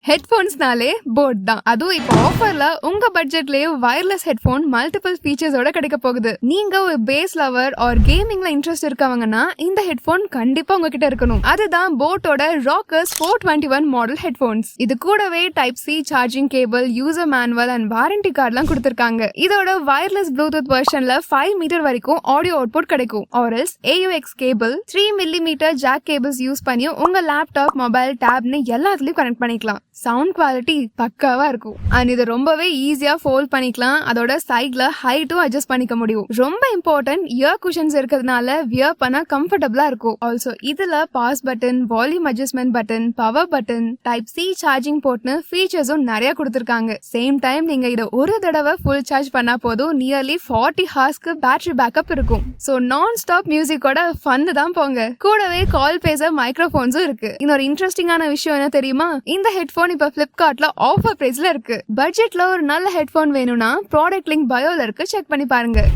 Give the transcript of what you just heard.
ஹெட்போன்ஸ்னாலே boat தான். அதுவும் இப்போ ஆஃபர்ல உங்க பட்ஜெட்லயே வயர்லெஸ் ஹெட்போன் மல்டிபிள் ஃபீச்சர்ஸோட கிடைக்க போகுது. நீங்க ஒரு பேஸ் லவர் ஆர் கேமிங்ல இன்ட்ரெஸ்ட் இருக்கவங்கன்னா இந்த ஹெட்போன் கண்டிப்பா உங்ககிட்ட இருக்கணும். அதுதான் போட்டோட ராக்கர்ஸ் 421 மாடல் ஹெட்போன்ஸ். இது கூடவே type C charging cable, user manual and warranty கார்டுலாம் கொடுத்திருக்காங்க. இதோட வயர்லெஸ் ப்ளூடூத் வெர்ஷன்ல 5 மீட்டர் வரைக்கும் ஆடியோ அவுட்புட் கிடைக்கும். ஆர்எல்ஸ் AUX cable 3 millimetre jack cables use பண்ணி உங்க லேப்டாப், மொபைல், டேப்னு எல்லாத்துலயும் கனெக்ட் பண்ணிக்கலாம். சவுண்ட் குவாலிட்டி பக்காவா இருக்கும். அண்ட் இது ரொம்பவே ஈஸியா ஃபோல்ட் பண்ணிக்கலாம். அதோட சைட்ல ஹைட்டும் அட்ஜஸ்ட் பண்ணிக்க முடியும். ரொம்ப இம்பார்ட்டன்ட், இயர் குஷன்ஸ் இருக்கிறதுனால வியர் பண்ண கம்ஃபர்டபுளா இருக்கும். ஆல்சோ இதுல bass button, volume adjustment button, power button, type C charging போர்ட்னு ஃபீச்சர்ஸும் நிறைய கொடுத்திருக்காங்க. சேம் டைம் நீங்க இதை ஒரு தடவை ஃபுல் சார்ஜ் பண்ணா போதும் நியர்லி 40 ஹார்ஸ்க்கு பேட்டரி பேக்கப் இருக்கும். சோ நான் ஸ்டாப் மியூசிக்கோட ஃபன்னு தான் போங்க. கூடவே கால் பேச மைக்ரோஃபோன்ஸும் இருக்கு. இன்னொரு இன்ட்ரெஸ்டிங்கான விஷயம் என்ன தெரியுமா? இந்த ஹெட்போன் இப்ப பிளிப்கார்ட்ல ஆஃபர் பிரைஸ்ல இருக்கு. பட்ஜெட்ல ஒரு நல்ல ஹெட்போன் வேணும்னா ப்ராடக்ட் லிங்க் பயோல இருக்கு, செக் பண்ணி பாருங்க.